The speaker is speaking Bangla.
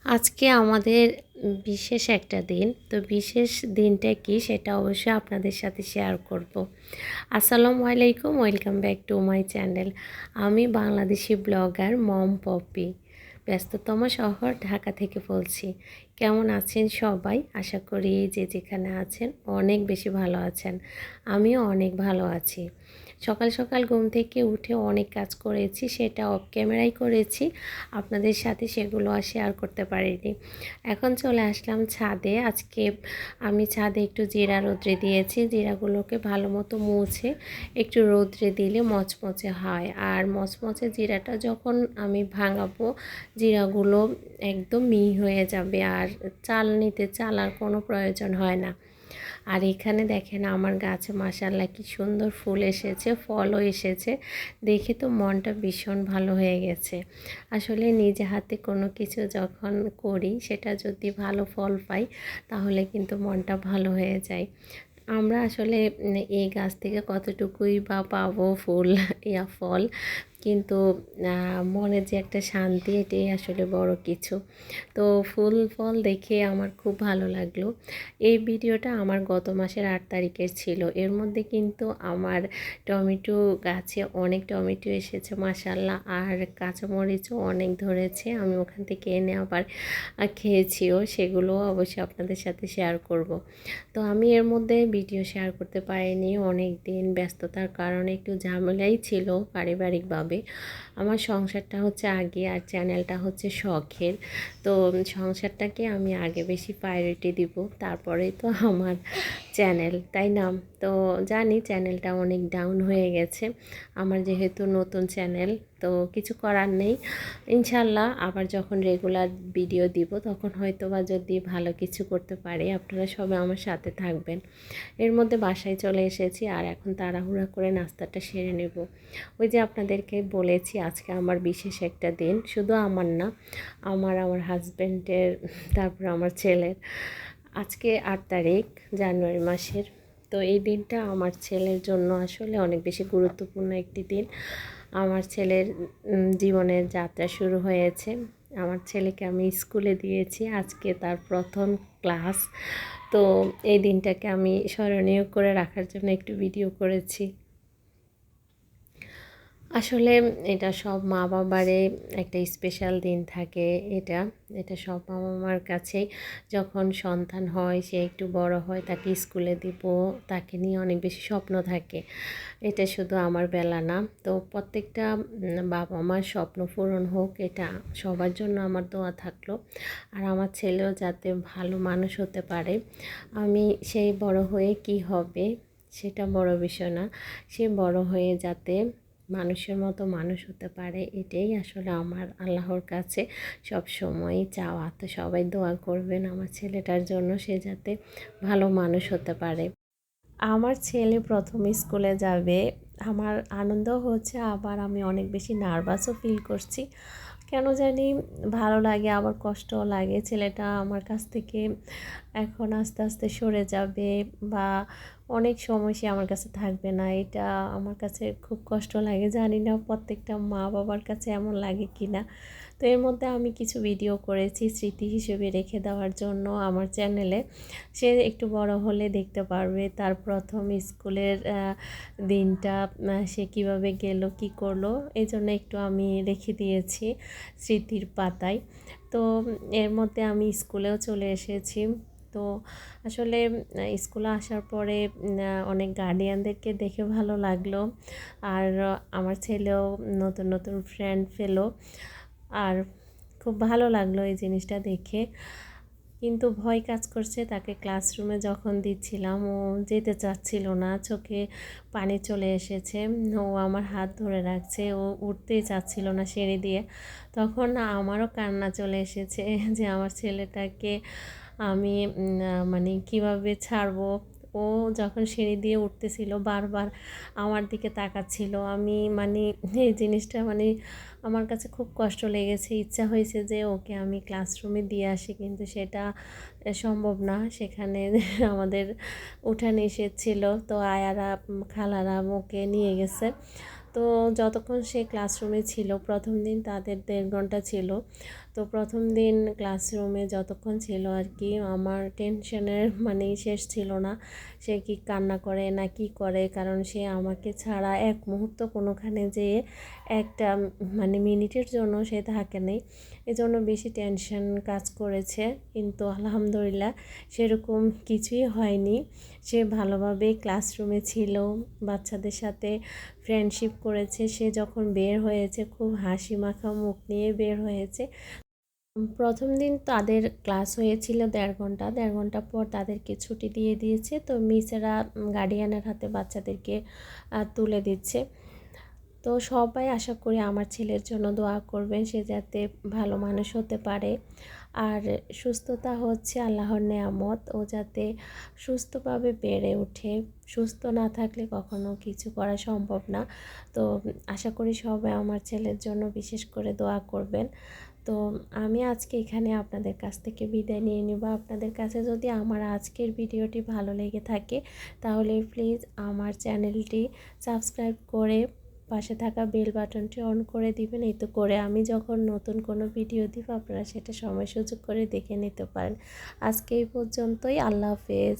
আজকে আমাদের বিশেষ একটা দিন। তো বিশেষ দিনটা কি সেটা অবশ্যই আপনাদের সাথে শেয়ার করব। আসসালামু আলাইকুম, welcome back to my channel. আমি বাংলাদেশি ব্লগার মম পপি, ব্যস্ততম শহর ঢাকা থেকে বলছি। কেমন আছেন সবাই? আশা করি যে যেখানে আছেন অনেক বেশি ভালো আছেন। আমিও অনেক ভালো আছি। সকাল সকাল ঘুম থেকে উঠে অনেক কাজ করেছি, সেটা অফ ক্যামেরাই করেছি, আপনাদের সাথে সেগুলো আর শেয়ার করতে পারিনি। এখন চলে আসলাম ছাদে। আজকে আমি ছাদে একটু জিরা রৌদ্রে দিয়েছি। জিরাগুলোকে ভালো মতো মুছে একটু রৌদ্রে দিলে মচমচে হয়, আর মচমচে জিরাটা যখন আমি ভাঙাবো জিরাগুলো একদম মিহি হয়ে যাবে, আর চালনিতে চালার কোনো প্রয়োজন হয় না। আর এখানে দেখেন আমার গাছে মাশাআল্লাহ কি সুন্দর ফুল এসেছে, ফলও এসেছে। দেখে তো মনটা ভীষণ ভালো হয়ে গেছে। আসলে নিজে হাতে কোনো কিছু যখন করি সেটা যদি ভালো ফল পাই তাহলে কিন্তু মনটা ভালো হয়ে যায়। আমরা আসলে এই গাছ থেকে কতটুকুই বা পাবো ফুল ফল, কিন্তু মনে যে একটা শান্তি, এটাই আসলে বড় কিছু। তো ফুল ফল দেখে আমার খুব ভালো লাগলো। এই ভিডিওটা আমার গত মাসের 8 তারিখের ছিল। এর মধ্যে কিন্তু আমার টমেটো গাছে অনেক টমেটো এসেছে মাশাআল্লাহ, আর কাঁচামরিচও অনেক ধরেছে। আমি ওখান থেকে এনে আবার খেয়েছিও, সেগুলো অবশ্যই আপনাদের সাথে শেয়ার করব। তো আমি এর মধ্যে ভিডিও শেয়ার করতে পারিনি, অনেক দিন ব্যস্ততার কারণে একটু ঝামেলাই ছিল পারিবারিকভাবে। আমার সংসারটা হচ্ছে আগে, আর চ্যানেলটা হচ্ছে শখের। তো সংসারটাকে আমি আগে বেশি প্রায়োরিটি দিব, তারপরেই তো আমার চ্যানেল, তাই না? তো জানি চ্যানেলটা অনেক ডাউন হয়ে গেছে আমার, যেহেতু নতুন চ্যানেল। তো কিছু করার নেই, ইনশাল্লাহ আবার যখন রেগুলার ভিডিও দিব তখন হয়তো বা যদি ভালো কিছু করতে পারি আপনারা সবাই আমার সাথে থাকবেন। এর মধ্যে বাসায় চলে এসেছি, আর এখন তাড়াহুড়া করে নাস্তাটা সেরে নেব। ওই যে আপনাদেরকে বলেছি আজকে আমার বিশেষ একটা দিন, শুধু আমার না, আমার হাজব্যান্ডের, তারপর আমার ছেলের। আজকে 8 তারিখ জানুয়ারি মাসের। তো এই দিনটা আমার ছেলের জন্য আসলে অনেক বেশি গুরুত্বপূর্ণ একটি দিন। আমার ছেলের জীবনের যাত্রা শুরু হয়েছে। আমার ছেলেকে আমি স্কুলে দিয়েছি, আজকে তার প্রথম ক্লাস। তো এই দিনটাকে আমি স্মরণীয় করে রাখার জন্য একটু ভিডিও করেছি। আসলে এটা সব মা বাবারে একটা স্পেশাল দিন থাকে। এটা এটা সব মা বাবার কাছেই, যখন সন্তান হয়, সে একটু বড় হয়, তাকে স্কুলে দিব, তাকে নিয়ে অনেক বেশি স্বপ্ন থাকে। এটা শুধু আমার বেলা না, তো প্রত্যেকটা বাবা মার স্বপ্ন পূরণ হোক, এটা সবার জন্য আমার দোয়া থাকলো। আর আমার ছেলেও যাতে ভালো মানুষ হতে পারে। আমি সেই বড় হয়ে কি হবে সেটা বড় বিষয় না, সে বড় হয়ে যাতে মানুষের মতো মানুষ হতে পারে, এটাই আসলে আমার আল্লাহর কাছে সব সময়ই চাওয়া। তো সবাই দোয়া করবেন আমার ছেলেটার জন্য, সে যাতে ভালো মানুষ হতে পারে। আমার ছেলে প্রথম স্কুলে যাবে, আমার আনন্দ হচ্ছে, আবার আমি অনেক বেশি নার্ভাসও ফিল করছি। কেন জানি ভালো লাগে, আবার কষ্টও লাগে। ছেলেটা আমার কাছ থেকে এখন আস্তে আস্তে সরে যাবে, বা অনেক সময় সে আমার কাছে থাকবে না, এটা আমার কাছে খুব কষ্ট লাগে। জানি না প্রত্যেকটা মা বাবার কাছে এমন লাগে কি না। তো এর মধ্যে আমি কিছু ভিডিও করেছি স্মৃতি হিসেবে রেখে দেওয়ার জন্য আমার চ্যানেলে। সে একটু বড় হলে দেখতে পারবে তার প্রথম স্কুলের দিনটা, সে কিভাবে গেল কি করলো, এই জন্য একটু আমি রেখে দিয়েছি স্মৃতির পাতায়। তো এর মধ্যে আমি স্কুলেও চলে এসেছি। তো আসলে স্কুলে আসার পরে অনেক গার্ডিয়ানদেরকে দেখে ভালো লাগলো, আর আমার ছেলেও নতুন নতুন ফ্রেন্ড পেলো, আর খুব ভালো লাগলো এই জিনিসটা দেখে। কিন্তু ভয় কাজ করছে, তাকে ক্লাসরুমে যখন দিচ্ছিলাম ও যেতে চাচ্ছিল না, চোখে পানি চলে এসেছে। ও আমার হাত ধরে রাখছে, ও উঠতেই চাচ্ছিল না সিঁড়ি দিয়ে। তখন আমারও কান্না চলে এসেছে যে আমার ছেলেটাকে আমি মানে কিভাবে ছাড়বো। ও যখন সিঁড়ি দিয়ে উঠতেছিল বারবার আমার দিকে তাকাচ্ছিল। আমি মানে এই জিনিসটা মানে আমার কাছে খুব কষ্ট লেগেছে। ইচ্ছা হয়েছে যে ওকে আমি ক্লাসরুমে দিয়ে আসি, কিন্তু সেটা সম্ভব না। সেখানে আমাদের উঠানে এসেছিল, তো আয়ারা খালারা ওকে নিয়ে গেছে। তো যতক্ষণ সে ক্লাসরুমে ছিল, প্রথম দিন তাদের 1.5 ঘন্টা ছিল, তো প্রথম দিন ক্লাসরুমে যতক্ষণ ছিল আর কি, আমার টেনশনের মানে শেষ ছিল না। সে কি কান্না করে না কি করে, কারণ সে আমাকে ছাড়া এক মুহূর্ত কোনোখানে যেয়ে একটা মানে মিনিটের জন্য সে থাকে নেই। এজন্য বেশি টেনশন কাজ করেছে, কিন্তু আলহামদুলিল্লাহ সেরকম কিছুই হয়নি। সে ভালোভাবে ক্লাসরুমে ছিল, বাচ্চাদের সাথে ফ্রেন্ডশিপ করেছে। সে যখন বের হয়েছে খুব হাসি মাখা মুখ নিয়ে বের হয়েছে। প্রথম দিন তাদের ক্লাস হয়েছিল 1.5 ঘন্টা, 1.5 ঘন্টা পর তাদেরকে ছুটি দিয়ে দিয়েছে। তো মিসেরা গার্ডিয়ানের হাতে বাচ্চাদেরকে তুলে দিচ্ছে। তো সবাই আশা করি আমার ছেলের জন্য দোয়া করবেন, সে যাতে ভালো মানুষ হতে পারে। আর সুস্থতা হচ্ছে আল্লাহর নেয়ামত, ও যাতে সুস্থভাবে বেড়ে ওঠে। সুস্থ না থাকলে কখনো কিছু করা সম্ভব না। তো আশা করি সবাই আমার ছেলের জন্য বিশেষ করে দোয়া করবেন। তো আমি আজকে এখানে আপনাদের কাছ থেকে বিদায় নিয়ে নেব। আপনাদের কাছে যদি আমার আজকের ভিডিওটি ভালো লেগে থাকে তাহলে প্লিজ আমার চ্যানেলটি সাবস্ক্রাইব করে পাশে থাকা বেল বাটনটি অন করে দিবেন। এতে করে আমি যখন নতুন কোনো ভিডিও দিব আপনারা সেটা সময় সুযোগ করে দেখে নিতে পারেন। আজকে এই পর্যন্তই। আল্লাহ হাফেজ।